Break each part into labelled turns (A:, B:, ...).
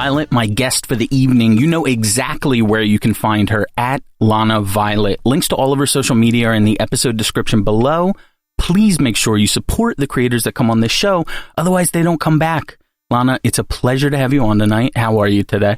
A: Violet, my guest for the evening. You know exactly where you can find her, at Lana Violet. Links to all of her social media are in the episode description below. Please make sure you support the creators that come on this show. Otherwise, they don't come back. Lana, it's a pleasure to have you on tonight. How are you today?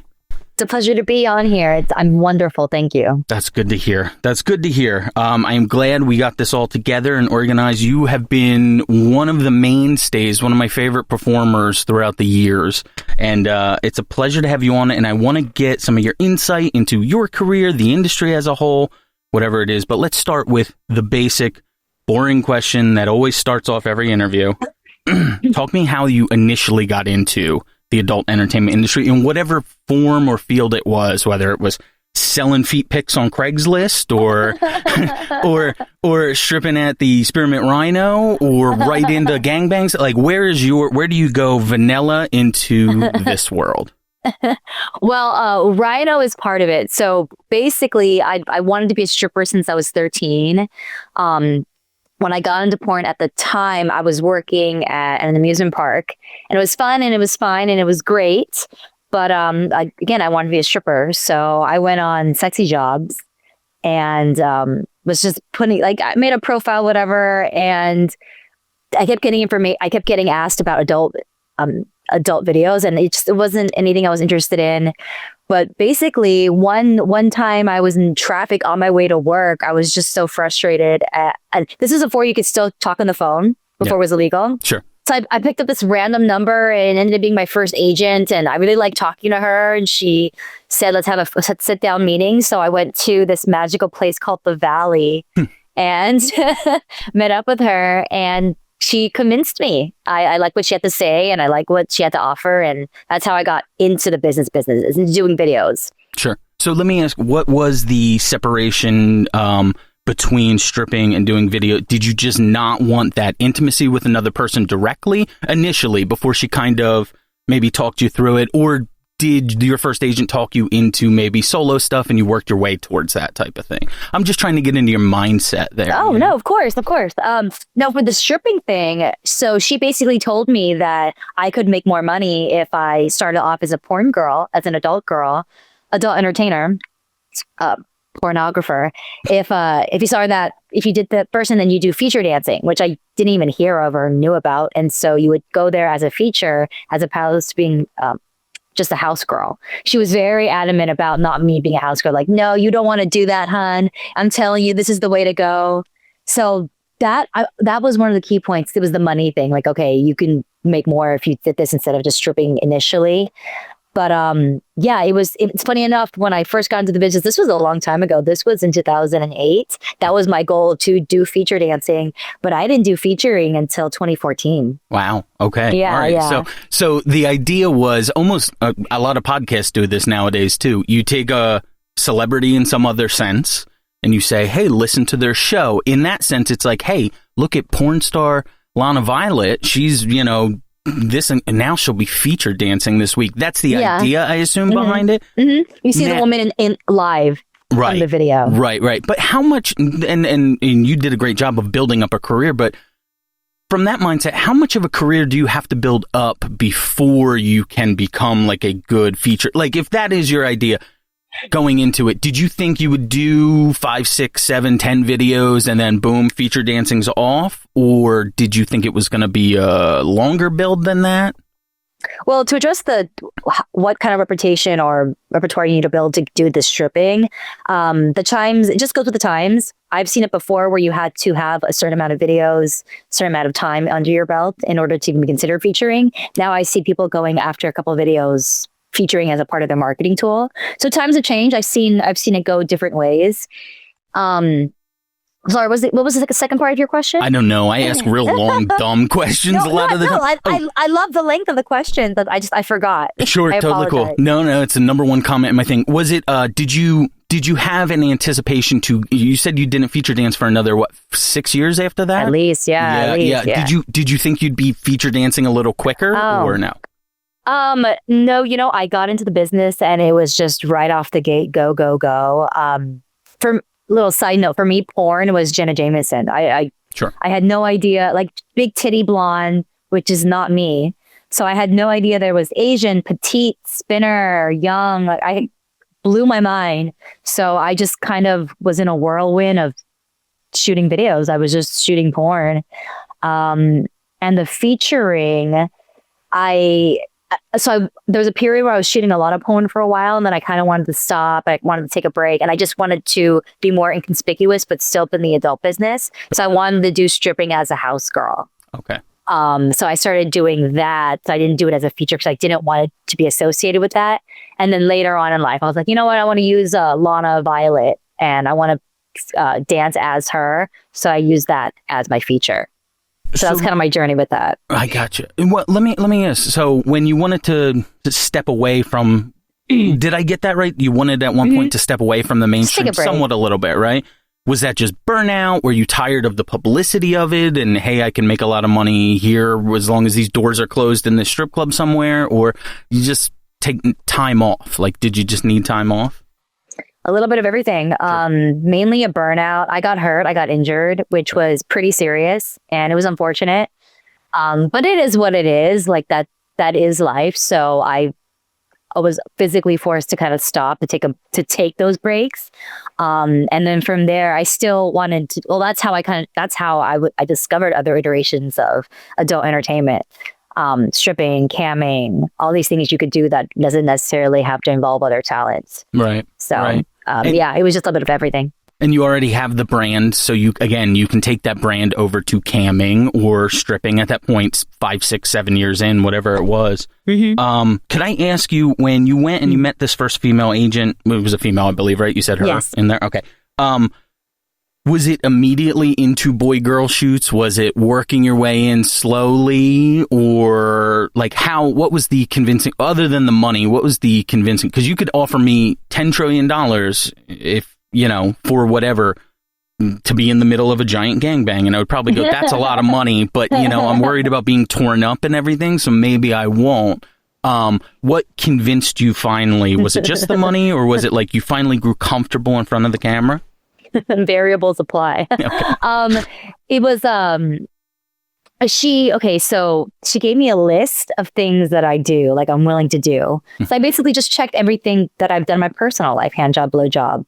B: It's a pleasure to be on here. I'm wonderful. Thank you.
A: That's good to hear. I am glad we got this all together and organized. You have been one of the mainstays, one of my favorite performers throughout the years. And it's a pleasure to have you on. And I want to get some of your insight into your career, the industry as a whole, whatever it is. But let's start with the basic, boring question that always starts off every interview. Talk me how you initially got into the adult entertainment industry in whatever form or field it was, whether it was selling feet pics on Craigslist or or stripping at the Spearmint Rhino or right into gangbangs. Like, where do you go vanilla into this world?
B: Well, Rhino is part of it. So basically, I wanted to be a stripper since I was 13. When I got into porn at the time, I was working at an amusement park, and it was fun and it was fine and it was great. But I wanted to be a stripper. So I went on Sexy Jobs and was just I made a profile, whatever. And I kept getting I kept getting asked about adult videos, and it wasn't anything I was interested in. But basically, one time I was in traffic on my way to work. I was just so frustrated. And this is before you could still talk on the phone, before it was illegal.
A: Sure.
B: So I picked up this random number and ended up being my first agent. And I really liked talking to her. And she said, let's have a sit-down meeting. So I went to this magical place called the Valley and met up with her. And she convinced me. I like what she had to say and I like what she had to offer. And that's how I got into the business, doing videos.
A: Sure. So let me ask, what was the separation between stripping and doing video? Did you just not want that intimacy with another person directly initially before she kind of maybe talked you through it? Or did your first agent talk you into maybe solo stuff and you worked your way towards that type of thing? I'm just trying to get into your mindset there.
B: Oh, no, of course. No, for the stripping thing, so she basically told me that I could make more money if I started off as a porn girl, as an adult entertainer, pornographer. If you saw that, if you did that first and then you do feature dancing, which I didn't even hear of or knew about. And so you would go there as a feature as opposed to being just a house girl. She was very adamant about not me being a house girl. Like, no, you don't want to do that, hun. I'm telling you, this is the way to go. So that was one of the key points. It was the money thing. Like, okay, you can make more if you did this instead of just stripping initially. But it's funny enough, when I first got into the business, this was a long time ago. This was in 2008. That was my goal, to do feature dancing, but I didn't do featuring until 2014.
A: Wow. Okay.
B: Yeah.
A: All right.
B: Yeah.
A: So the idea was almost a lot of podcasts do this nowadays too. You take a celebrity in some other sense and you say, hey, listen to their show. In that sense, it's like, hey, look at porn star Lana Violet. She's, this, and now she'll be featured dancing this week. That's the idea, I assume, behind it.
B: Mm-hmm. You see the woman in live in the video.
A: Right. But how much, and you did a great job of building up a career, but from that mindset, how much of a career do you have to build up before you can become like a good feature? Like, if that is your idea going into it, did you think you would do 5, 6, 7, 10 videos and then boom, feature dancing's off? Or did you think it was going to be a longer build than that?
B: Well, to address what kind of reputation or repertoire you need to build to do the stripping, the times, it just goes with the times. I've seen it before where you had to have a certain amount of videos, certain amount of time under your belt in order to even be considered featuring. Now I see people going after a couple of videos featuring as a part of their marketing tool. So times have changed. I've seen it go different ways. Sorry, what was the second part of your question?
A: I don't know. I ask real long, dumb questions a lot of the time.
B: I love the length of the question, but I forgot.
A: Sure, totally cool. No, it's the number one comment in my thing. Was it, did you have any anticipation you said you didn't feature dance for another, 6 years after that?
B: At least, yeah.
A: Yeah. Did you think you'd be feature dancing a little quicker or no?
B: No, I got into the business and it was just right off the gate, go. For little side note, for me, porn was Jenna Jameson. I had no idea, like big titty blonde, which is not me. So I had no idea there was Asian, petite, spinner, young. Like I blew my mind. So I just kind of was in a whirlwind of shooting videos. I was just shooting porn. And the featuring, there was a period where I was shooting a lot of porn for a while, and then I kind of wanted to stop. I wanted to take a break, and I just wanted to be more inconspicuous, but still in the adult business. So I wanted to do stripping as a house girl.
A: Okay.
B: So I started doing that. So I didn't do it as a feature because I didn't want it to be associated with that. And then later on in life, I was like, you know what? I want to use Lana Violet, and I want to dance as her. So I use that as my feature. So that's kind of my journey with that. I
A: gotcha. Well, let me ask. So when you wanted to step away from, did I get that right? You wanted at one point to step away from the mainstream somewhat a little bit, right? Was that just burnout? Were you tired of the publicity of it? And hey, I can make a lot of money here as long as these doors are closed in this strip club somewhere? Or you just take time off? Like, did you just need time off?
B: A little bit of everything. Mainly a burnout. I got hurt. I got injured, which was pretty serious, and it was unfortunate. But it is what it is. Like that is life. So I was physically forced to kind of stop to take those breaks. And then from there, I still wanted to. Well, that's how I discovered other iterations of adult entertainment. Stripping, camming, all these things you could do that doesn't necessarily have to involve other talents.
A: Right.
B: So, right. It was just a bit of everything.
A: And you already have the brand, so you can take that brand over to camming or stripping at that point, 5, 6, 7 years in, whatever it was. Mm-hmm. Could I ask you, when you went and you met this first female agent, it was a female, I believe, right? You said her in there? Okay. Was it immediately into boy-girl shoots? Was it working your way in slowly? Or like what was the convincing, other than the money, what was the convincing? Because you could offer me $10 trillion if, for whatever, to be in the middle of a giant gangbang. And I would probably go, that's a lot of money, but I'm worried about being torn up and everything. So maybe I won't. What convinced you finally? Was it just the money, or was it like you finally grew comfortable in front of the camera?
B: Variables apply. Okay. It was so she gave me a list of things that I do, like I'm willing to do. So I basically just checked everything that I've done in my personal life: hand job, blow job,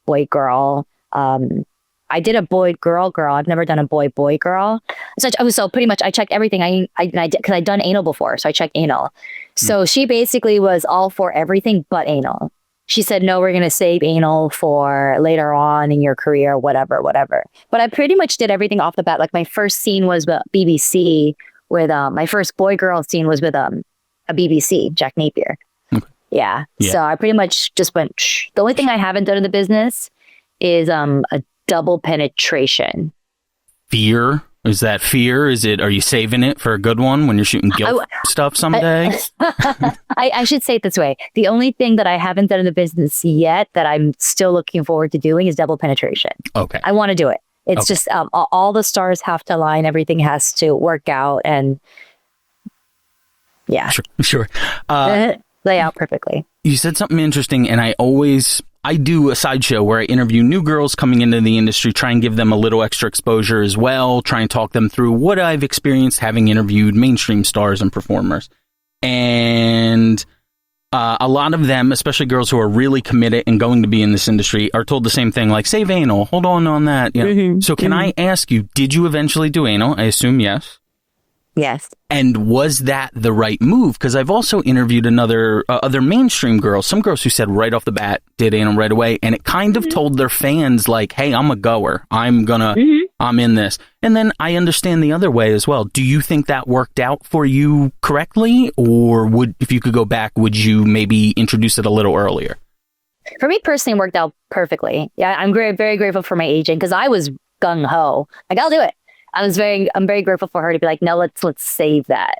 B: boy girl. I did a boy girl. I've never done a boy girl. So pretty much I checked everything. I did, because I'd done anal before, so I checked anal. So she basically was all for everything but anal. She said, no, we're going to save anal for later on in your career, whatever. But I pretty much did everything off the bat. Like my first scene was with BBC with, my first boy-girl scene was with a BBC, Jack Napier. Okay. Yeah. So I pretty much just went, shh. The only thing I haven't done in the business is a double penetration.
A: Fear? Is that fear? Are you saving it for a good one when you're shooting guilt stuff someday?
B: I should say it this way. The only thing that I haven't done in the business yet that I'm still looking forward to doing is double penetration. Okay. I want to do it. It's just all the stars have to align. Everything has to work out. And yeah.
A: Sure.
B: Lay out perfectly.
A: You said something interesting, and I do a sideshow where I interview new girls coming into the industry, try and give them a little extra exposure as well, try and talk them through what I've experienced having interviewed mainstream stars and performers. And a lot of them, especially girls who are really committed and going to be in this industry, are told the same thing, like, save anal, hold on that. So can I ask you, did you eventually do anal? I assume yes.
B: Yes.
A: And was that the right move? Because I've also interviewed other mainstream girls, some girls who said right off the bat, did anal right away. And it kind of told their fans, like, hey, I'm a goer. I'm in this. And then I understand the other way as well. Do you think that worked out for you correctly? Or if you could go back, would you maybe introduce it a little earlier?
B: For me personally, it worked out perfectly. Yeah, I'm very, very grateful for my agent, because I was gung-ho. Like, I'll do it. I'm very grateful for her to be like, no, let's save that.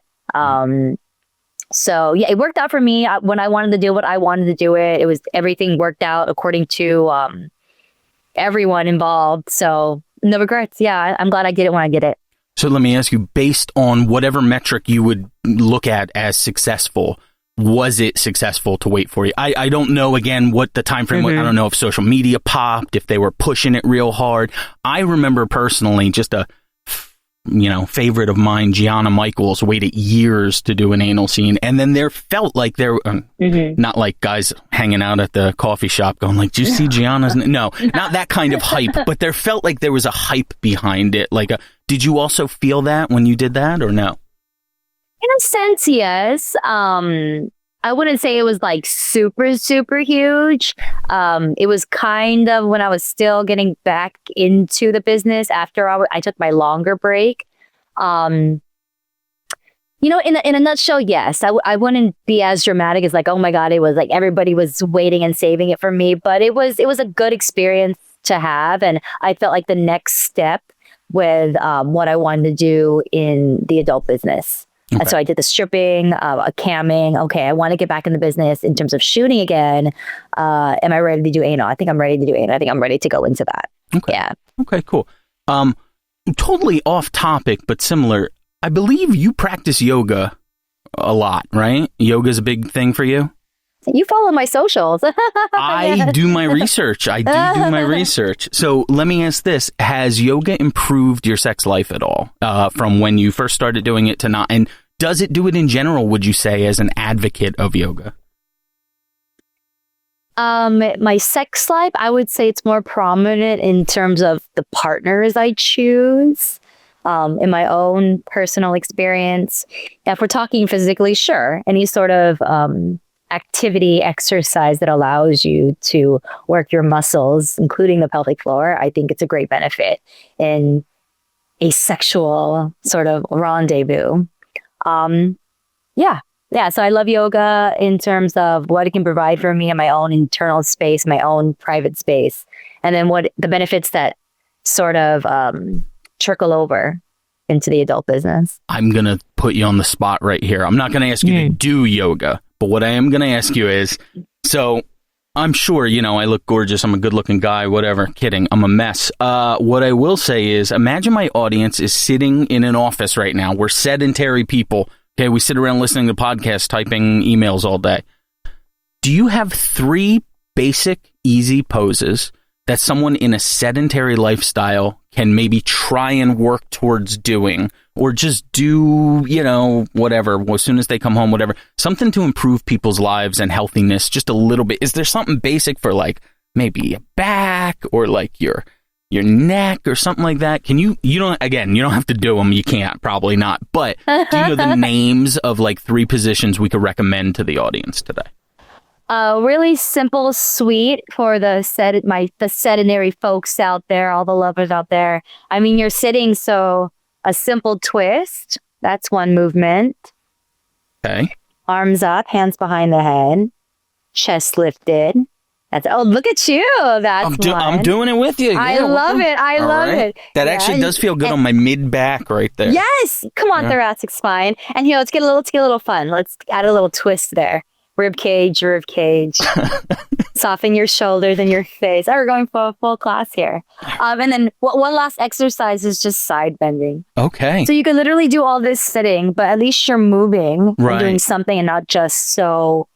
B: So yeah, it worked out for me when I wanted to do what I wanted to do it. It was, everything worked out according to everyone involved. So no regrets. Yeah, I'm glad I get it when I get it.
A: So let me ask you, based on whatever metric you would look at as successful, was it successful to wait for you? I don't know, again, what the time frame was. I don't know if social media popped, if they were pushing it real hard. I remember personally just favorite of mine, Gianna Michaels, waited years to do an anal scene. And then there felt like not like guys hanging out at the coffee shop going like, do you see Gianna's? No, not that kind of hype, but there felt like there was a hype behind it. Did you also feel that when you did that or no?
B: In a sense, yes. I wouldn't say it was like super, super huge. It was kind of when I was still getting back into the business after I took my longer break. In a nutshell, yes, I wouldn't be as dramatic as like, oh my God, it was like everybody was waiting and saving it for me. But it was a good experience to have. And I felt like the next step with what I wanted to do in the adult business. Okay. So I did the stripping, camming. Okay, I want to get back in the business in terms of shooting again. Am I ready to do anal? I think I'm ready to do anal. I think I'm ready to go into that.
A: Okay.
B: Yeah.
A: Okay, cool. Totally off topic, but similar. I believe you practice yoga a lot, right? Yoga is a big thing for you?
B: You follow my socials.
A: I do my research. I do my research. So let me ask this. Has yoga improved your sex life at all from when you first started doing it to not? And does it do it in general, would you say, as an advocate of yoga?
B: My sex life, I would say it's more prominent in terms of the partners I choose. In my own personal experience. If we're talking physically, sure. Any sort of activity, exercise that allows you to work your muscles, including the pelvic floor, I think it's a great benefit in a sexual sort of rendezvous. Yeah. So I love yoga in terms of what it can provide for me in my own internal space, my own private space, and then what the benefits that sort of trickle over into the adult business. I'm
A: going to put you on the spot right here. I'm not going to ask you to do yoga, but what I am going to ask you is, so I'm sure, I look gorgeous. I'm a good looking guy, whatever. Kidding. I'm a mess. What I will say is, imagine my audience is sitting in an office right now. We're sedentary people. Okay. We sit around listening to podcasts, typing emails all day. Do you have 3 basic, easy poses that someone in a sedentary lifestyle can maybe try and work towards doing, or just do, whatever, as soon as they come home, whatever, something to improve people's lives and healthiness just a little bit? Is there something basic for like maybe a back or like your neck or something like that? Can you don't have to do them. You can't, probably not. But do you know the names of like 3 positions we could recommend to the audience today?
B: Really simple, sweet for the sedentary folks out there, all the lovers out there. I mean, you're sitting, so a simple twist. That's one movement.
A: Okay.
B: Arms up, hands behind the head, chest lifted. Look at you. That's
A: I'm doing it with you. Yeah,
B: I love it. I love it.
A: That actually does feel good on my mid back right there.
B: Yes. Come on, thoracic spine. And let's get a little fun. Let's add a little twist there. Rib cage. Soften your shoulders and your face. We're going for a full class here. And then one last exercise is just side bending.
A: Okay.
B: So you can literally do all this sitting, but at least you're moving and doing something and not just so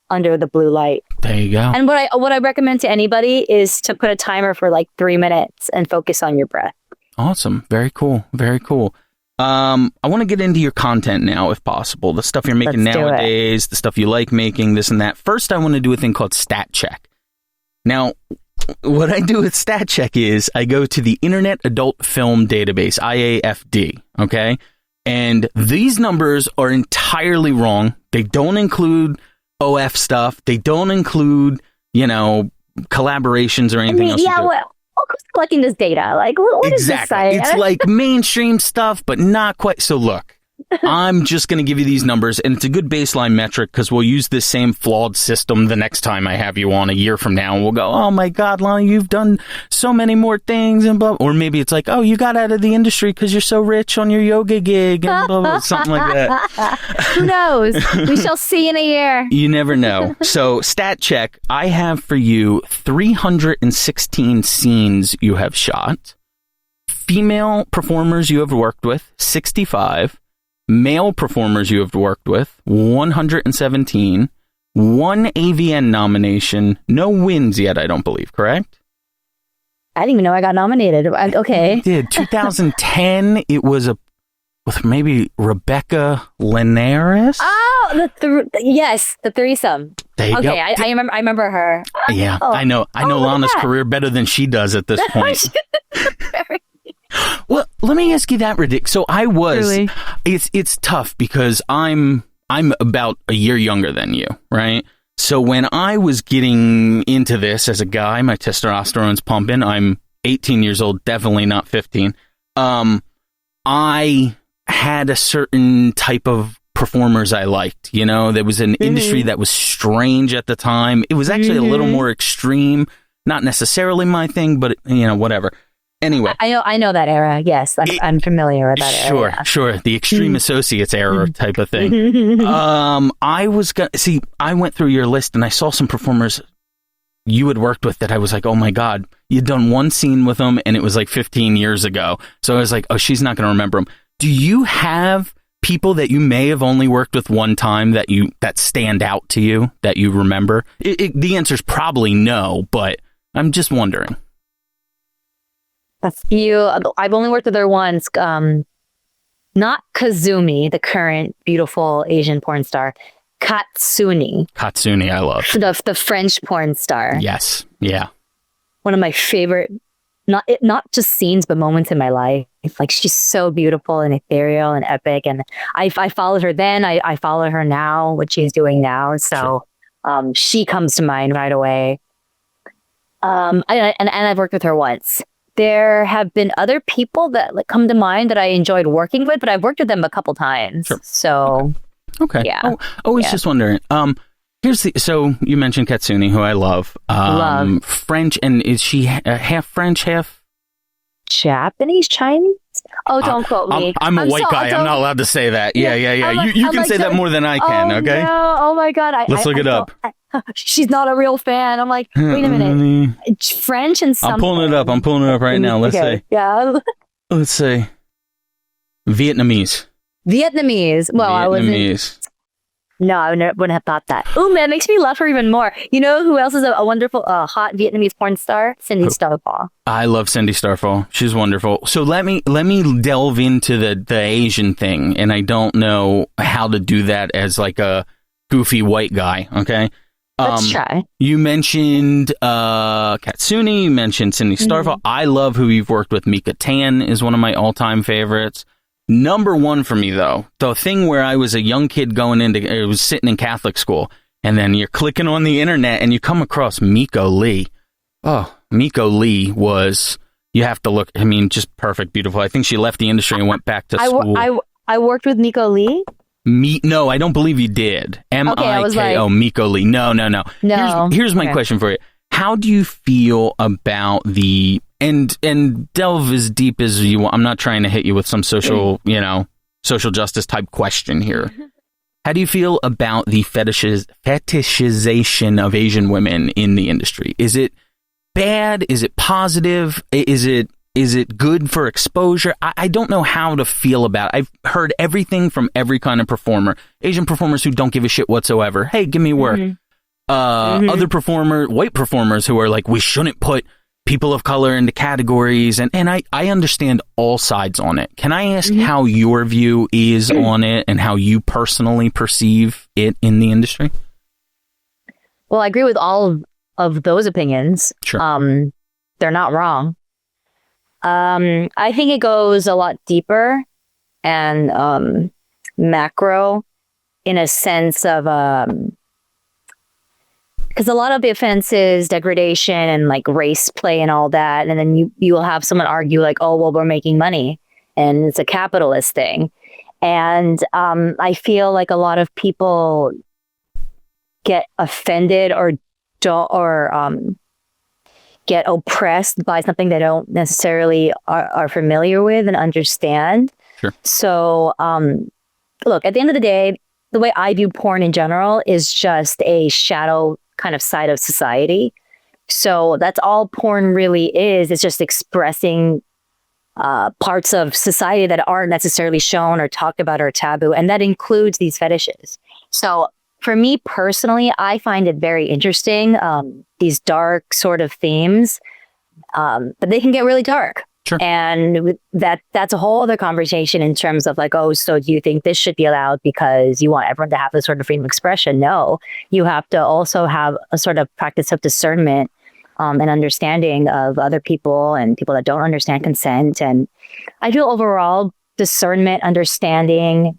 B: under the blue light.
A: There you go.
B: And what I recommend to anybody is to put a timer for like 3 minutes and focus on your breath.
A: Awesome. Very cool. Very cool. I want to get into your content now, if possible. The stuff you're making nowadays, the stuff you like making, this and that. First, I want to do a thing called Stat Check. Now, what I do with Stat Check is I go to the Internet Adult Film Database, IAFD, okay? And these numbers are entirely wrong. They don't include OF stuff. They don't include, collaborations or anything else.
B: Yeah, well, who's collecting this data? Like, what is this site?
A: It's like mainstream stuff, but not quite. So look, I'm just going to give you these numbers, and it's a good baseline metric because we'll use this same flawed system the next time I have you on a year from now, and we'll go, oh my God, Lana, you've done so many more things, and blah. Or maybe it's like, oh, you got out of the industry because you're so rich on your yoga gig, and blah, blah, something like that.
B: Who knows? We shall see in a year.
A: You never know. So, Stat Check, I have for you 316 scenes you have shot, female performers you have worked with, 65, male performers you have worked with, 117, 1 AVN nomination, no wins yet, I don't believe, correct?
B: I didn't even know I got nominated. Okay.
A: It did. 2010, it was with maybe Rebecca Linares.
B: Oh, yes, the threesome.
A: There you go.
B: I remember her.
A: Yeah, I know Lana's career better than she does at this point. Well, let me ask you that, Ridic. So I was. Really? It's tough because I'm about a year younger than you, right? So when I was getting into this as a guy, my testosterone's pumping. I'm 18 years old, definitely not 15. I had a certain type of performers I liked. You know, there was an industry that was strange at the time. It was actually a little more extreme. Not necessarily my thing, but whatever. Anyway,
B: I know that era. Yes, I'm familiar with that era.
A: Sure. The Extreme Associates era type of thing. I went through your list and I saw some performers you had worked with that I was like, oh my God, you'd done one scene with them and it was like 15 years ago. So I was like, oh, she's not going to remember them. Do you have people that you may have only worked with one time that stand out to you, that you remember? The answer is probably no, but I'm just wondering.
B: A few. I've only worked with her once. Not Kazumi, the current beautiful Asian porn star. Katsuni, I love. The French porn star.
A: Yes. Yeah.
B: One of my favorite, not just scenes, but moments in my life. Like, she's so beautiful and ethereal and epic. And I followed her then. I follow her now, what she's doing now. So she comes to mind right away. And I've worked with her once. There have been other people that come to mind that I enjoyed working with, but I've worked with them a couple times. Sure. So,
A: okay. Yeah. Just wondering. So you mentioned Katsuni, who I love. French, and is she half French, half
B: Japanese, Chinese? Oh, don't quote me.
A: I'm a white guy. I'm not allowed to say that. Yeah. You can say that more than I can. Okay.
B: No. Oh my God.
A: Let's look it up.
B: She's not a real fan. I'm like, wait a minute. French and something.
A: I'm pulling it up right now. Let's say.
B: Yeah.
A: Let's say Vietnamese.
B: Well, I wasn't. No, I wouldn't have thought that. Ooh, man, it makes me love her even more. You know who else is a wonderful, hot Vietnamese porn star? Cindy Starfall.
A: I love Cindy Starfall. She's wonderful. So let me delve into the Asian thing, and I don't know how to do that as like a goofy white guy. Okay.
B: Let's try.
A: You mentioned Katsuni. You mentioned Cindy Starfall. I love who you've worked with. Mika Tan is one of my all-time favorites. Number one for me, though, the thing where I was a young kid I was sitting in Catholic school, and then you're clicking on the internet and you come across Miko Lee. Oh, Miko Lee was, you have to look, I mean, just perfect, beautiful. I think she left the industry and went back to school.
B: I worked with Miko Lee?
A: No, I don't believe you did. Miko Miko Lee. No. Here's my question for you. How do you feel about and delve as deep as you want. I'm not trying to hit you with some social justice type question here. How do you feel about the fetishization of Asian women in the industry? Is it bad? Is it positive? Is it good for exposure? I don't know how to feel about it. I've heard everything from every kind of performer. Asian performers who don't give a shit whatsoever. Hey, give me work. Other white performers who are like, we shouldn't put people of color into categories. And I understand all sides on it. Can I ask how your view is on it and how you personally perceive it in the industry?
B: Well, I agree with all of those opinions.
A: Sure.
B: They're not wrong. I think it goes a lot deeper and macro in a sense of because a lot of the offenses, degradation and like race play and all that, and then you will have someone argue like, oh well, we're making money and it's a capitalist thing, and I feel like a lot of people get offended or get oppressed by something they don't necessarily are familiar with and understand.
A: Sure. So,
B: look, at the end of the day, the way I view porn in general is just a shadow kind of side of society. So that's all porn really is. It's just expressing parts of society that aren't necessarily shown or talked about or taboo. And that includes these fetishes. So for me personally, I find it very interesting, these dark sort of themes. But they can get really dark.
A: Sure.
B: And that's a whole other conversation in terms of like, oh, so do you think this should be allowed because you want everyone to have this sort of freedom of expression? No, you have to also have a sort of practice of discernment and understanding of other people and people that don't understand consent. And I feel overall discernment, understanding,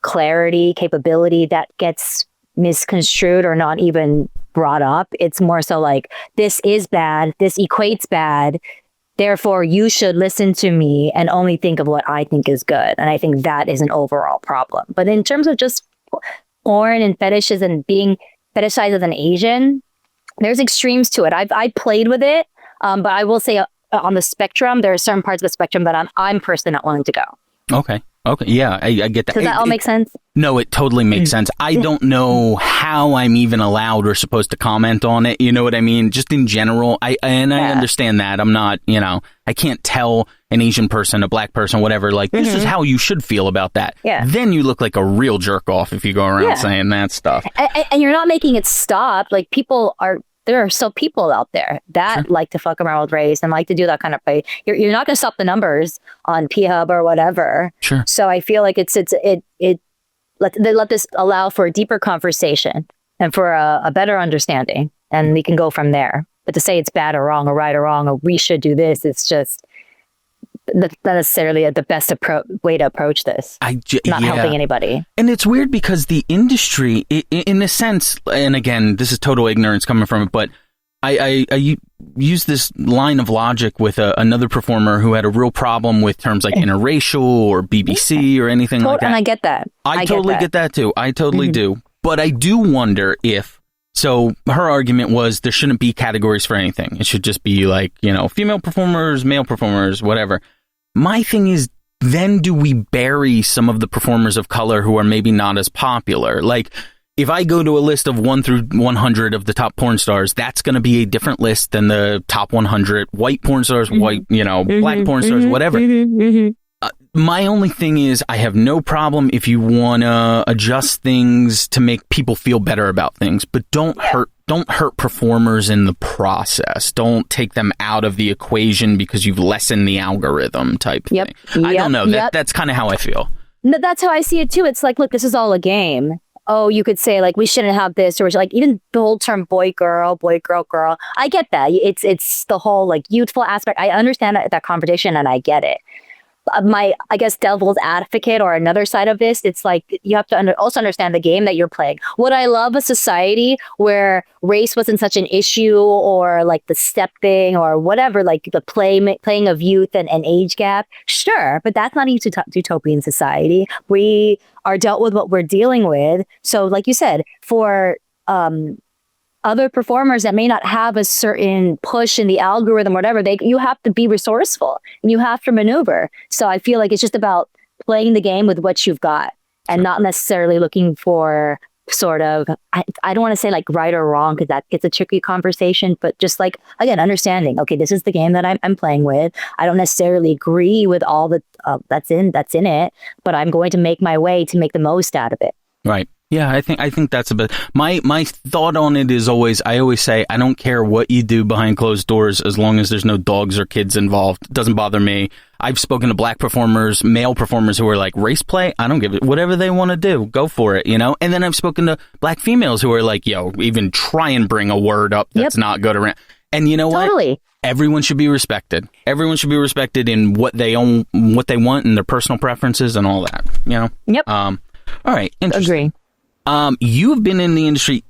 B: clarity, capability that gets misconstrued or not even brought up. It's more so like, this is bad, this equates bad, therefore you should listen to me and only think of what I think is good. And I think that is an overall problem. But in terms of just porn and fetishes and being fetishized as an Asian, there's extremes to it. I've played with it, but I will say on the spectrum, there are certain parts of the spectrum that I'm personally not willing to go.
A: Okay. Yeah, I get that.
B: Does that all make sense?
A: No, it totally makes sense. I don't know how I'm even allowed or supposed to comment on it. You know what I mean? Just in general, I understand that. I'm not, I can't tell an Asian person, a black person, whatever, like, this is how you should feel about that.
B: Yeah.
A: Then you look like a real jerk off if you go around saying that stuff.
B: And you're not making it stop. Like, there are still people out there that like to fuck around with race and like to do that kind of play. You're not going to stop the numbers on P-Hub or whatever.
A: Sure.
B: So I feel like they let this allow for a deeper conversation and for a better understanding, and we can go from there. But to say it's bad or wrong or right or wrong or we should do this, it's just not necessarily the best way to approach this. Not helping anybody.
A: And it's weird because the industry, in a sense, and again, this is total ignorance coming from it, but I use this line of logic with another performer who had a real problem with terms like interracial or BBC or anything like that.
B: And I get that.
A: I totally get that too. I totally do. But I do wonder if, so her argument was there shouldn't be categories for anything. It should just be like, female performers, male performers, whatever. My thing is, then do we bury some of the performers of color who are maybe not as popular? Like, if I go to a list of 1 through 100 of the top porn stars, that's going to be a different list than the top 100 white porn stars, black porn stars, whatever. My only thing is, I have no problem if you want to adjust things to make people feel better about things, but don't hurt performers in the process. Don't take them out of the equation because you've lessened the algorithm type thing. I don't know. That's kind of how I feel.
B: No, that's how I see it too. It's like, look, this is all a game. Oh, you could say like we shouldn't have this, or like even the whole term boy girl. I get that. It's the whole like youthful aspect. I understand that conversation and I get it. I guess devil's advocate or another side of this, it's like you have to also understand the game that you're playing. Would I love a society where race wasn't such an issue, or like the step thing or whatever, like the playing of youth and age gap? Sure, but that's not a utopian society. We are dealt with what we're dealing with. So like you said, for other performers that may not have a certain push in the algorithm or whatever, you have to be resourceful and you have to maneuver. So I feel like it's just about playing the game with what you've got and not necessarily looking for sort of, I don't want to say like right or wrong, because that gets a tricky conversation, but just like, again, understanding, okay, this is the game that I'm playing with. I don't necessarily agree with all the that's in it, but I'm going to make my way to make the most out of it.
A: Right. Yeah, I think that's a bit. My thought on it is I always say, I don't care what you do behind closed doors as long as there's no dogs or kids involved. It doesn't bother me. I've spoken to black performers, male performers who are like, race play, I don't give it. Whatever they want to do, go for it, And then I've spoken to black females who are like, even try and bring a word up that's not good around. And you know what?
B: Totally.
A: Everyone should be respected. Everyone should be respected in what they own, what they want, and their personal preferences and all that.
B: Yep.
A: All right.
B: Agree.
A: You've been in the industry.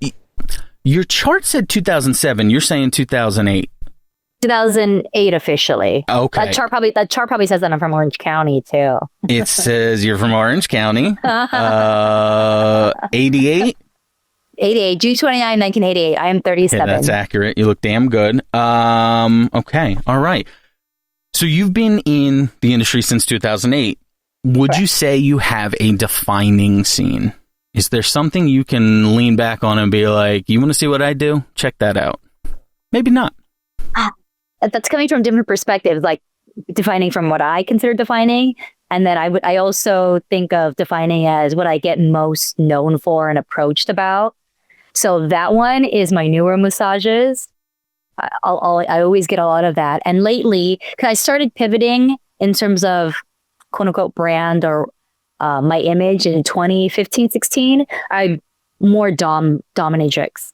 A: Your chart said 2007. You're saying 2008.
B: 2008 officially.
A: Okay.
B: That chart probably says that I'm from Orange County too.
A: It says you're from Orange County. 88.
B: 88, June 29, 1988. I am 37.
A: Yeah, that's accurate. You look damn good. Okay. All right. So you've been in the industry since 2008. Would
B: Correct.
A: You say you have a defining scene? Is there something you can lean back on and be like, you want to see what I do? Check that out. Maybe not.
B: That's coming from different perspectives, like defining from what I consider defining. And then I also think of defining as what I get most known for and approached about. So that one is my newer massages. I always get a lot of that. And lately, because I started pivoting in terms of quote unquote brand or my image in 2015, 16, I'm more dominatrix.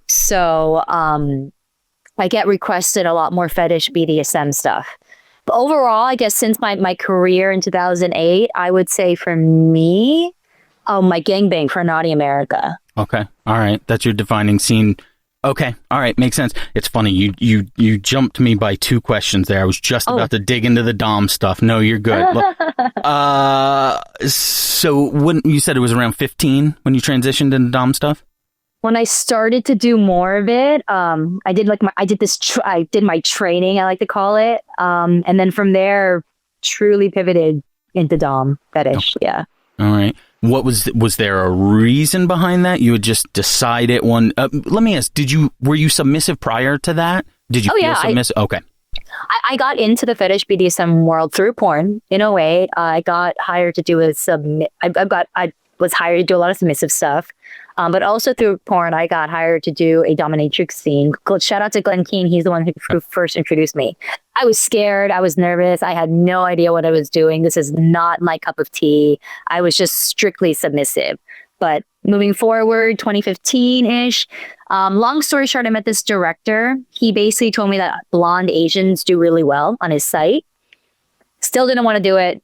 B: So I get requested a lot more fetish BDSM stuff. But overall, I guess since my career in 2008, I would say for me, my gangbang for Naughty America.
A: Okay. All right. That's your defining scene. Okay. All right. Makes sense. It's funny. You jumped me by 2 questions there. I was just about to dig into the Dom stuff. No, you're good. So when you said it was around 15 when you transitioned into Dom stuff?
B: When I started to do more of it, I did my training, I like to call it. And then from there, truly pivoted into Dom fetish. Okay. Yeah.
A: All right. Was there a reason behind that? You had just decided one. Let me ask, were you submissive prior to that? Did you feel submissive? Okay.
B: I got into the fetish BDSM world through porn in a way. I got hired to do I was hired to do a lot of submissive stuff. But also through porn, I got hired to do a dominatrix scene. Shout out to Glenn Keane. He's the one who first introduced me. I was scared. I was nervous. I had no idea what I was doing. This is not my cup of tea. I was just strictly submissive. But moving forward, 2015-ish, long story short, I met this director. He basically told me that blonde Asians do really well on his site. Still didn't want to do it.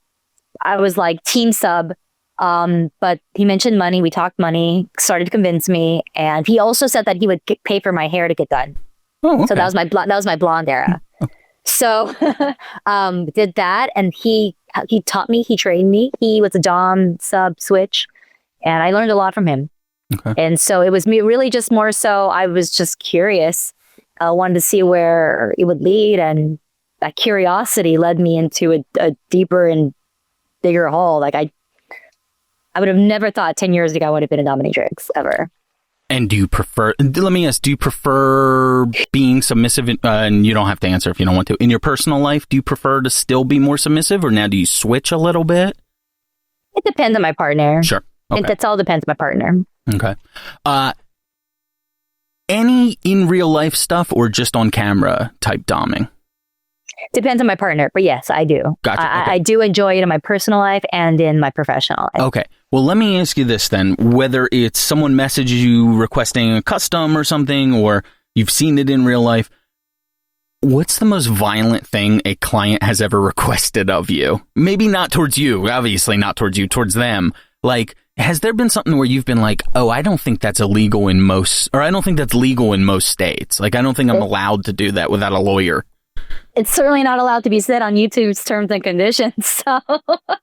B: I was like, team sub. But he mentioned money. We talked money, started to convince me. And he also said that he would pay for my hair to get done. Oh, okay. So that was my blonde era. So, did that. And he taught me, he trained me. He was a Dom sub switch and I learned a lot from him. Okay. And so it was me really just more so I was just curious. I wanted to see where it would lead. And that curiosity led me into a deeper and bigger hole. Like I would have never thought 10 years ago I would have been a dominatrix ever.
A: And let me ask, do you prefer being submissive? And you don't have to answer if you don't want to. In your personal life, do you prefer to still be more submissive or now do you switch a little bit?
B: It depends on my partner.
A: Sure. Okay.
B: It all depends on my partner.
A: Okay. Any in real life stuff or just on camera type doming?
B: Depends on my partner, but yes, I do.
A: Gotcha. Okay.
B: I do enjoy it in my personal life and in my professional life.
A: Okay. Well, let me ask you this then. Whether it's someone messages you requesting a custom or something, or you've seen it in real life, what's the most violent thing a client has ever requested of you? Maybe not towards you, obviously not towards you, towards them. Like, has there been something where you've been like, oh, I don't think that's illegal in most, or I don't think that's legal in most states. Like, I don't think I'm allowed to do that without a lawyer.
B: It's certainly not allowed to be said on YouTube's terms and conditions. So.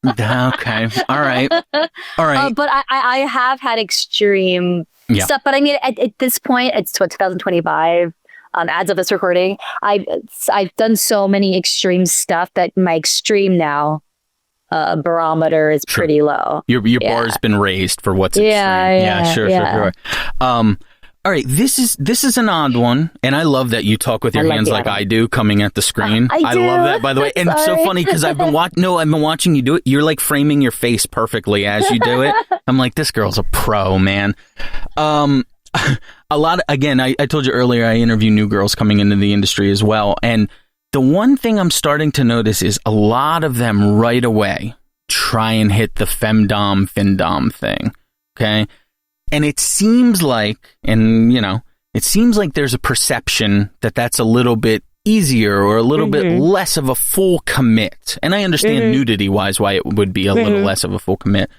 A: Okay. All right.
B: But I have had extreme stuff. But I mean, at this point, it's 2025. As of this recording, I've done so many extreme stuff that my extreme now barometer is pretty low. Your
A: bar's been raised for what's extreme. Sure. All right, this is an odd one, and I love that you talk with your hands like I do, coming at the screen. I love that, by the way, and it's so funny because I've been watching you do it. You're like framing your face perfectly as you do it. I'm like, this girl's a pro, man. A lot of, again, I told you earlier, I interview new girls coming into the industry as well, and the one thing I'm starting to notice is a lot of them right away try and hit the femdom, findom thing. Okay. And it seems like, there's a perception that that's a little bit easier or a little bit less of a full commit. And I understand nudity-wise why it would be a little less of a full commit.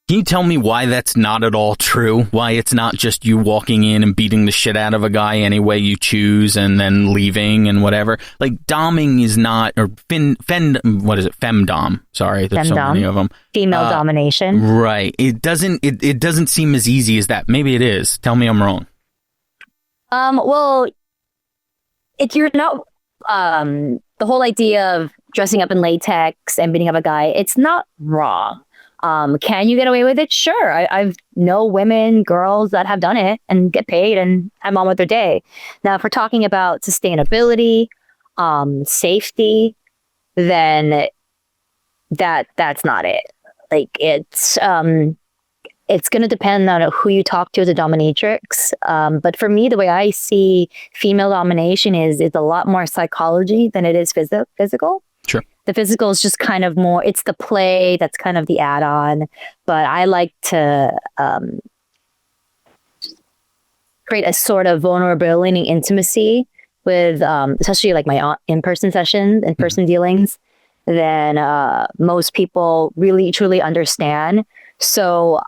A: Can you tell me why that's not at all true? Why it's not just you walking in and beating the shit out of a guy any way you choose and then leaving and whatever? Like, doming is not, or what is it? Femdom. Sorry, there's so many of them.
B: Female domination.
A: Right. It doesn't seem as easy as that. Maybe it is. Tell me I'm wrong.
B: Well, if you're not, the whole idea of dressing up in latex and beating up a guy, it's not wrong. Can you get away with it? Sure. I've know women, girls that have done it and get paid and have on with their day. Now, if we're talking about sustainability, safety, then that's not it. Like, it's it's going to depend on who you talk to as a dominatrix. But for me, the way I see female domination is it's a lot more psychology than it is physical.
A: Sure.
B: The physical is just kind of more, it's the play that's kind of the add-on. But I like to create a sort of vulnerability and intimacy with, especially like my in-person sessions, in-person dealings, than most people really truly understand. So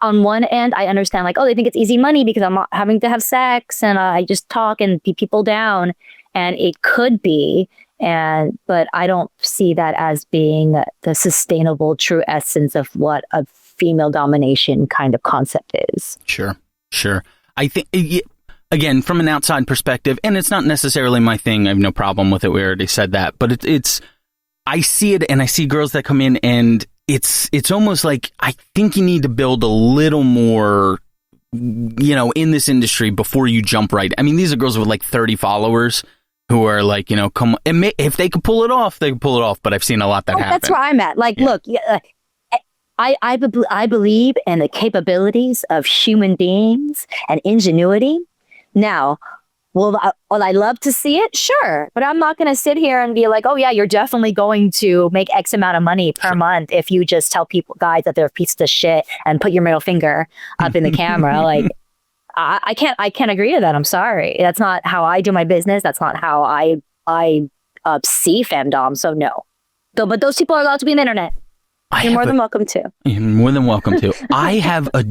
B: on one end, I understand like, oh, they think it's easy money because I'm not having to have sex and I just talk and beat people down. And it could be, but I don't see that as being the sustainable true essence of what a female domination kind of concept is.
A: Sure. I think, again, from an outside perspective, and it's not necessarily my thing, I have no problem with it, we already said that, but it's I see it, and I see girls that come in, and it's almost like, I think you need to build a little more, in this industry before you jump right. I mean, these are girls with like 30 followers who are like, come on, and if they could pull it off, they can pull it off. But I've seen a lot that happen.
B: That's where I'm at. Like, look, I believe in the capabilities of human beings and ingenuity. Now, will I love to see it? Sure. But I'm not going to sit here and be like, oh, yeah, you're definitely going to make X amount of money per month if you just tell guys that they're pieces of shit and put your middle finger up in the camera. Like, I can't agree to that. I'm sorry. That's not how I do my business. That's not how I see femdom. So no. But those people are allowed to be on the internet. You're more than welcome to.
A: You're more than welcome to. I have a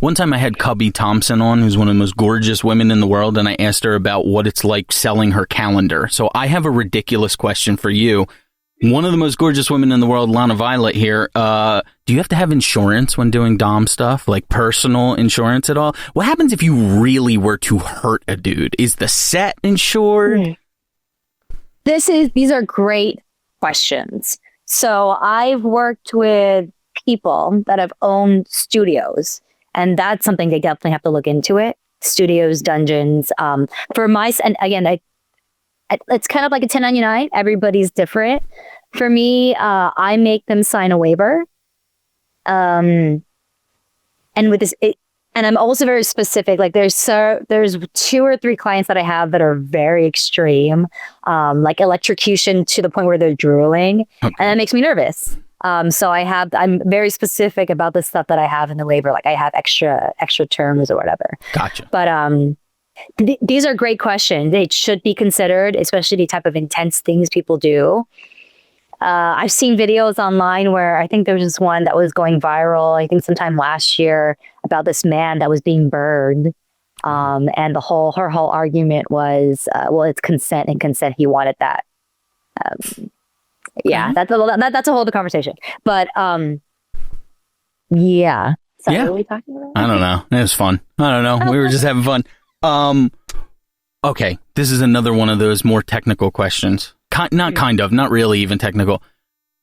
A: one time I had Cubby Thompson on, who's one of the most gorgeous women in the world, and I asked her about what it's like selling her calendar. So I have a ridiculous question for you. One of the most gorgeous women in the world, Lana Violet here. Do you have to have insurance when doing dom stuff, like personal insurance at all? What happens if you really were to hurt a dude? Is the set insured?
B: These are great questions. So I've worked with people that have owned studios, and that's something they definitely have to look into it. Studios, dungeons. For my, and again, it's kind of like a 1099. Everybody's different. For me, I make them sign a waiver. And with this, and I'm also very specific. Like there's 2 or 3 clients that I have that are very extreme, like electrocution to the point where they're drooling, and that makes me nervous. So I'm very specific about the stuff that I have in the waiver. Like I have extra terms or whatever.
A: Gotcha.
B: But these are great questions. They should be considered, especially the type of intense things people do. I've seen videos online where I think there was this one that was going viral, I think sometime last year, about this man that was being burned. And her whole argument was, well, it's consent, and consent, he wanted that. Yeah, that's a whole other conversation. But yeah. Sorry, what are we talking about?
A: I don't know. It was fun. I don't know. We were just having fun. Okay, this is another one of those more technical questions. Not really even technical.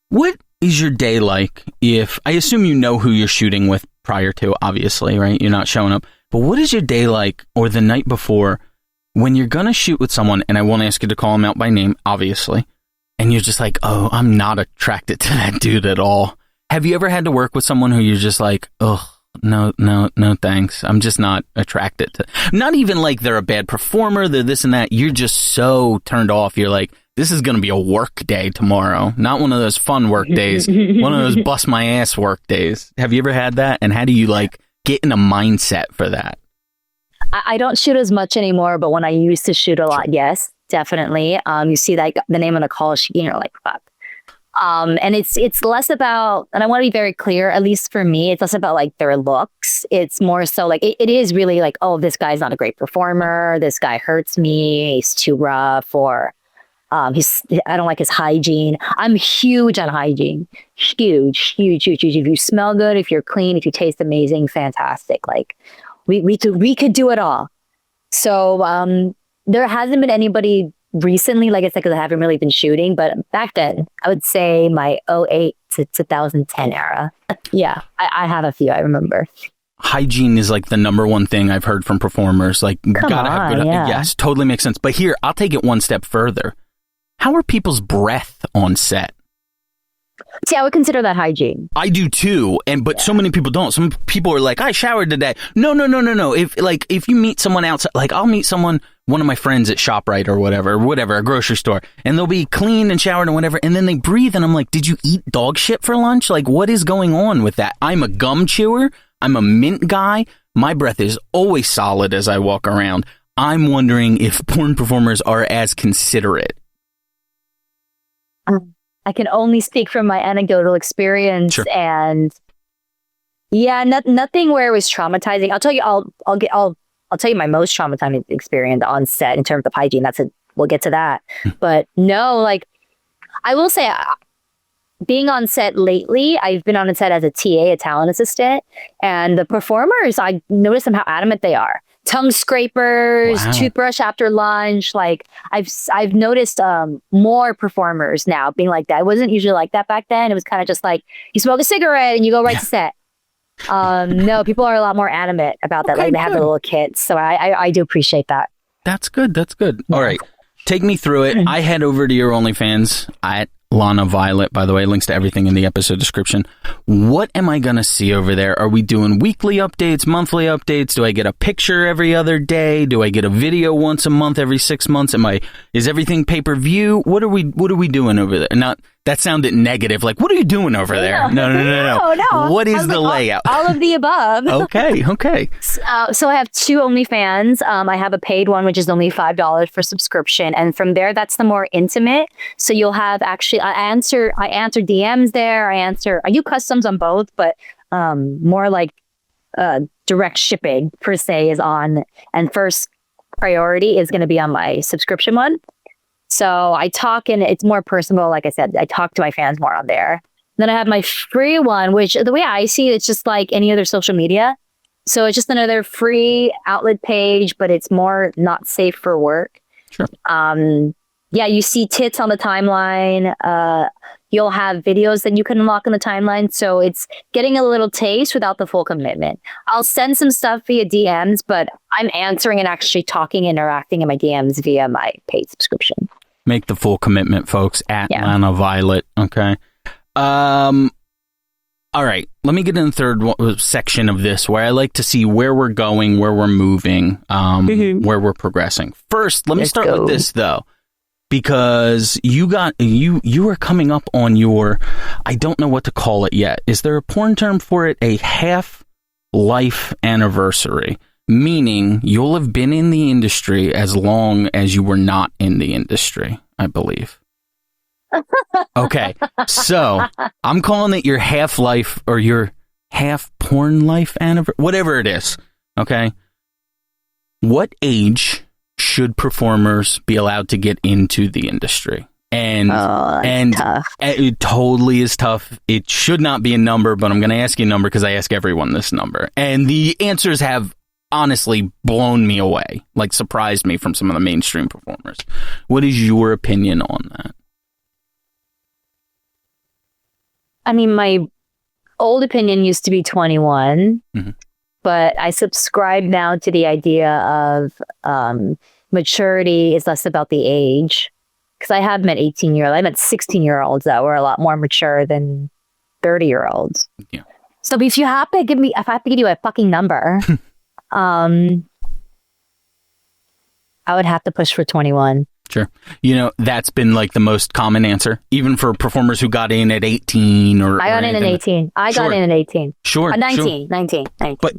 A: What is your day like I assume you know who you're shooting with prior to, obviously, right? You're not showing up. But what is your day like, or the night before, when you're going to shoot with someone, and I won't ask you to call them out by name, obviously, and you're just like, oh, I'm not attracted to that dude at all. Have you ever had to work with someone who you're just like, oh, no, thanks. I'm just not attracted to. Not even like they're a bad performer, they're this and that. You're just so turned off. You're like, this is going to be a work day tomorrow. Not one of those fun work days. One of those bust my ass work days. Have you ever had that? And how do you get in a mindset for that?
B: I don't shoot as much anymore, but when I used to shoot a lot, yes, definitely. You see that the name on the call sheet, you're like, fuck. And it's less about, and I want to be very clear, at least for me, it's less about like their looks. It's more so like, it is really like, oh, this guy's not a great performer. This guy hurts me. He's too rough, or I don't like his hygiene. I'm huge on hygiene. Huge. If you smell good, if you're clean, if you taste amazing, fantastic. Like we could do it all. So, there hasn't been anybody recently, like I said, because I haven't really been shooting, but back then I would say my 2008 to 2010 era. Yeah, I have a few, I remember.
A: Hygiene is like the number one thing I've heard from performers. Like, have good.
B: Yeah.
A: Yes, totally makes sense. But here, I'll take it one step further. How are people's breath on set?
B: See, I would consider that hygiene.
A: I do too, but so many people don't. Some people are like, I showered today. No. If you meet someone outside, like I'll meet someone, one of my friends at ShopRite or whatever, a grocery store, and they'll be clean and showered and whatever, and then they breathe, and I'm like, did you eat dog shit for lunch? Like, what is going on with that? I'm a gum chewer. I'm a mint guy. My breath is always solid as I walk around. I'm wondering if porn performers are as considerate.
B: I can only speak from my anecdotal experience,
A: Sure.
B: and nothing where it was traumatizing. I'll tell you, I'll tell you my most traumatizing experience on set in terms of hygiene. We'll get to that. But no, like I will say, being on set lately, I've been on a set as a TA, a talent assistant, and the performers, I notice them how adamant they are. Tongue scrapers,
A: Wow.
B: toothbrush after lunch. Like I've noticed more performers now being like that. It wasn't usually like that back then. It was kind of just like you smoke a cigarette and you go right to set. No, people are a lot more adamant about that.
A: Okay,
B: Like they have their little kids. So I do appreciate that.
A: That's good.
B: Yeah.
A: All right. Take me through it. I head over to your OnlyFans at Lana Violet, by the way. Links to everything in the episode description. What am I going to see over there? Are we doing weekly updates, monthly updates? Do I get a picture every other day? Do I get a video once a month, every 6 months? Is everything pay-per-view? What are we doing over there? That sounded negative. Like, what are you doing over there? No. What is the layout?
B: All of the above.
A: Okay.
B: So I have two OnlyFans. I have a paid one, which is only $5 for subscription. And from there, that's the more intimate. So you'll have I answer DMs there. I do customs on both, but more like direct shipping per se is on. And first priority is going to be on my subscription one. So I talk, and it's more personal. Like I said, I talk to my fans more on there. Then I have my free one, which the way I see it, it's just like any other social media. So it's just another free outlet page, but it's more not safe for work.
A: Sure.
B: You see tits on the timeline. You'll have videos that you can unlock on the timeline. So it's getting a little taste without the full commitment. I'll send some stuff via DMs, but I'm answering and actually talking, interacting in my DMs via my paid subscription.
A: Make the full commitment, folks, at Lana Violet. Okay. All right. Let me get in the third section of this where I like to see where we're going, where we're moving, where we're progressing. First, let me start with this, though, because you are coming up on your, I don't know what to call it yet. Is there a porn term for it? A half-life anniversary. Meaning you'll have been in the industry as long as you were not in the industry, I believe. Okay, so I'm calling it your half-life or your half-porn life anniversary, whatever it is, okay? What age should performers be allowed to get into the industry? And
B: tough.
A: It totally is tough. It should not be a number, but I'm going to ask you a number because I ask everyone this number. And the answers have honestly blown me away, like surprised me from some of the mainstream performers. What is your opinion on that?
B: I mean, my old opinion used to be 21, but I subscribe now to the idea of maturity is less about the age. Because I have met 18-year-olds. I met 16-year-olds that were a lot more mature than 30-year-olds.
A: Yeah.
B: So if I have to give you a fucking number, I would have to push for 21.
A: Sure. That's been like the most common answer, even for performers who got in at 18 or...
B: I got in at 18. Got in at 18.
A: Sure.
B: 19.
A: But,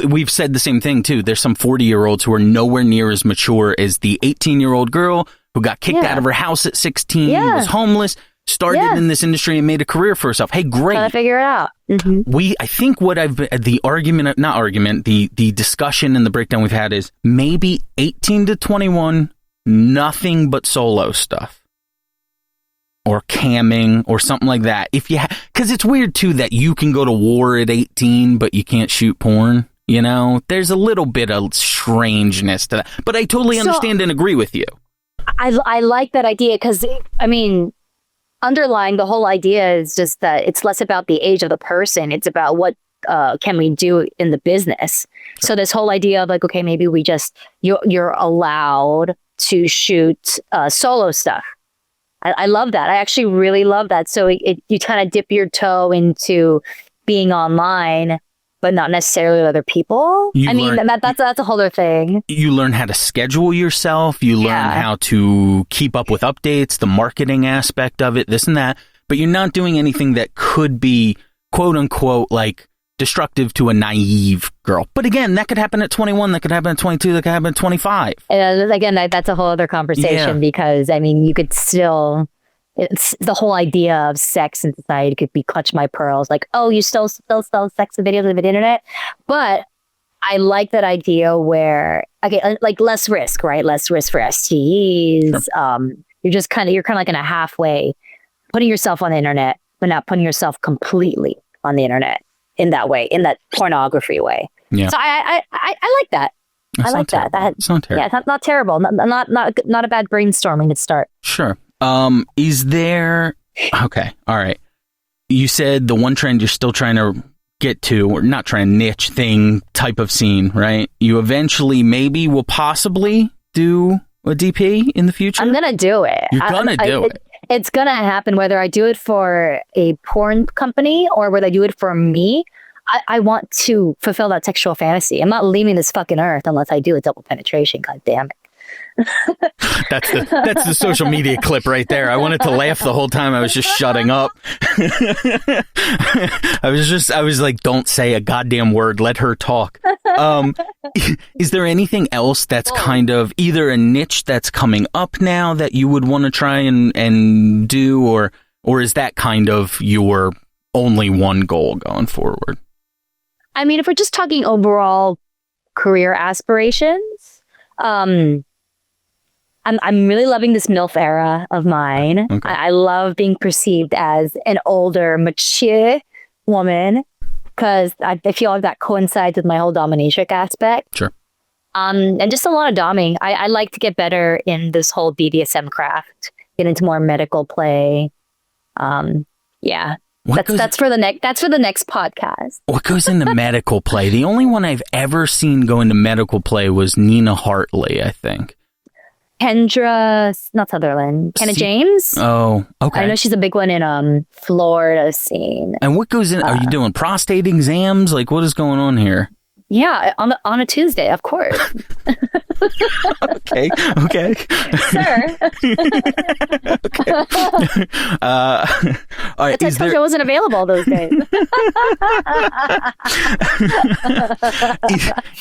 A: we've said the same thing, too. There's some 40-year-olds who are nowhere near as mature as the 18-year-old girl who got kicked out of her house at 16, was homeless, started in this industry and made a career for herself. Hey, great.
B: Trying to figure it out.
A: I think the discussion and the breakdown we've had is maybe 18 to 21, nothing but solo stuff or camming or something like that. Because it's weird too that you can go to war at 18, but you can't shoot porn. There's a little bit of strangeness to that, but I totally understand and agree with you.
B: I like that idea because, I mean, underlying the whole idea is just that it's less about the age of the person. It's about what can we do in the business. Sure. So this whole idea of like, okay, maybe you're allowed to shoot solo stuff. I love that. I actually really love that. So you kind of dip your toe into being online, but not necessarily with other people. That's a whole other thing.
A: You learn how to schedule yourself. You learn how to keep up with updates, the marketing aspect of it, this and that. But you're not doing anything that could be, quote unquote, like destructive to a naive girl. But again, that could happen at 21, that could happen at 22, that could happen at 25.
B: And again, that's a whole other conversation because, I mean, you could still... It's the whole idea of sex in society could be clutch my pearls. Like, oh, you still sell sex videos on the internet? But I like that idea where, okay, like less risk, right? Less risk for STEs. Sure. You're kind of like in a halfway, putting yourself on the internet, but not putting yourself completely on the internet in that way, in that pornography way. Yeah. So I like that. I like that.
A: It's not terrible.
B: Yeah, it's not terrible. Not a bad brainstorming to start.
A: Sure. Is there... Okay, all right. You said the one trend you're still trying to get to, or not trying, niche thing type of scene, right? You eventually maybe will possibly do a DP in the future?
B: I'm going to do it.
A: You're going to do it.
B: It's going to happen whether I do it for a porn company or whether I do it for me. I want to fulfill that sexual fantasy. I'm not leaving this fucking earth unless I do a double penetration. God damn it.
A: That's the social media clip right there. I wanted to laugh the whole time. I was just shutting up. I was like, don't say a goddamn word. Let her talk. Is there anything else that's kind of either a niche that's coming up now that you would want to try and do, or is that kind of your only one goal going forward?
B: I mean, if we're just talking overall career aspirations, I'm really loving this MILF era of mine. Okay. I love being perceived as an older, mature woman because I feel like that coincides with my whole dominatrix aspect.
A: Sure.
B: And just a lot of doming. I like to get better in this whole BDSM craft, get into more medical play. Yeah. That's for the next podcast.
A: What goes into medical play? The only one I've ever seen go into medical play was Nina Hartley, I think.
B: Kendra, not Sutherland. Kenna James.
A: Oh, okay.
B: I know she's a big one in Florida scene.
A: And what goes in? Are you doing prostate exams? Like, what is going on here?
B: Yeah, on a Tuesday, of course.
A: Okay.
B: Sure.
A: Okay. All right.
B: I told you I wasn't available those days.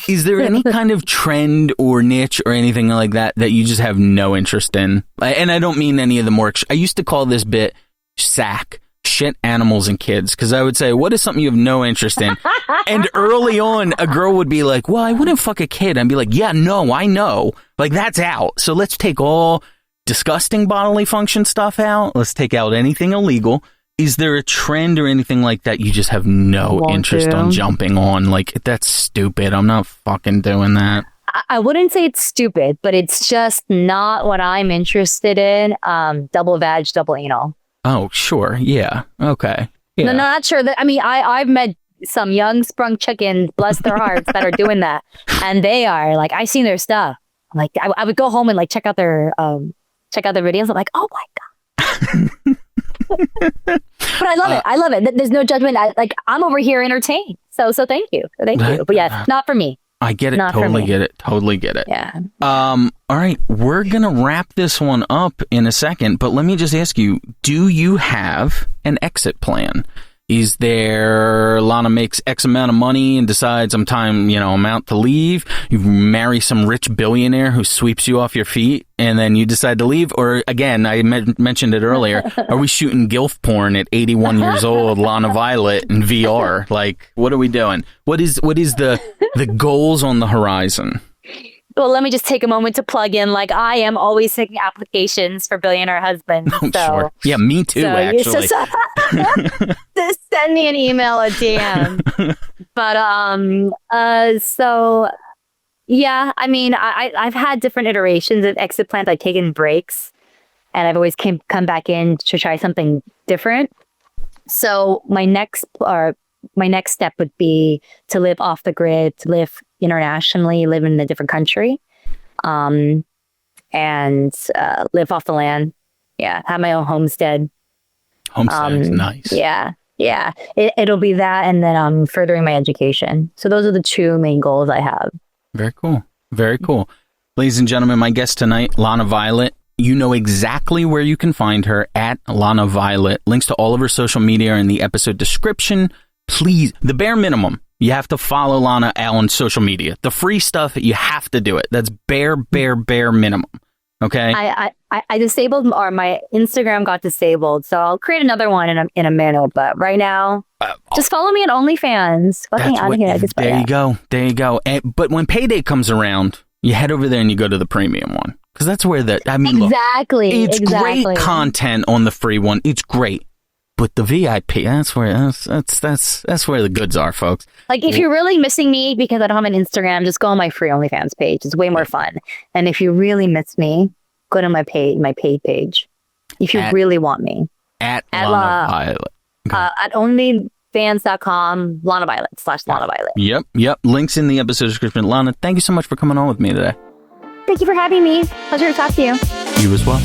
A: Is there any kind of trend or niche or anything like that you just have no interest in? And I don't mean any of the more... I used to call this bit SAC. Shit, animals, and kids, because I would say, what is something you have no interest in? And early on, a girl would be like, well, I wouldn't fuck a kid. I'd be like, yeah, no, I know. Like, that's out. So let's take all disgusting bodily function stuff out. Let's take out anything illegal. Is there a trend or anything like that you just have no interest on jumping on? Like, that's stupid. I'm not fucking doing that.
B: I wouldn't say it's stupid, but it's just not what I'm interested in. Double vag, double anal.
A: Oh, sure. Yeah. Okay. Yeah.
B: No, not sure that. I mean, I've met some young sprung chickens, bless their hearts, that are doing that, and they are like, I've seen their stuff. Like, I would go home and like check out their videos. I'm like, oh my god. But I love it. I love it. There's no judgment. I'm over here entertained. So thank you. Thank you. But yeah, not for me.
A: I get it. Totally get it.
B: Yeah.
A: All right. We're going to wrap this one up in a second, but let me just ask you, do you have an exit plan? Is there Lana makes X amount of money and decides I'm out to leave? You marry some rich billionaire who sweeps you off your feet and then you decide to leave? Or again, I mentioned it earlier. Are we shooting gilf porn at 81 years old, Lana Violet in VR? Like, what are we doing? What is the goals on the horizon?
B: Well, let me just take a moment to plug in. Like, I am always taking applications for billionaire husbands.
A: Oh, so, sure. Yeah, me too, actually.
B: Just send me an email, a DM. But, so, yeah, I mean, I've had different iterations of exit plans. I've taken breaks, and I've always come back in to try something different. So my next step would be to live off the grid, to live internationally, live in a different country, and live off the land, Yeah, have my own homestead.
A: Homestead is nice.
B: Yeah. It'll be that, and then furthering my education. So those are the two main goals I have.
A: Very cool. Very cool. Ladies and gentlemen, my guest tonight, Lana Violet. You know exactly where you can find her at Lana Violet. Links to all of her social media are in the episode description. Please, the bare minimum, you have to follow Lana on social media. The free stuff, you have to do it. That's bare minimum. Okay?
B: I disabled, or my Instagram got disabled, so I'll create another one in a minute. But right now, just follow me on OnlyFans. Fucking out of here.
A: There you go. But when payday comes around, you head over there and you go to the premium one. Because that's where
B: exactly.
A: It's great content on the free one. It's great. But the VIP, that's where the goods are, folks.
B: Like, if you're really missing me because I don't have an Instagram, just go on my free OnlyFans page. It's way more fun. And if you really miss me, go to my paid page. If you really want me.
A: At Lana Violet.
B: At OnlyFans.com, Lana Violet / Lana Violet.
A: Yep. Links in the episode description. Lana, thank you so much for coming on with me today.
B: Thank you for having me. Pleasure to talk to you.
A: You as well.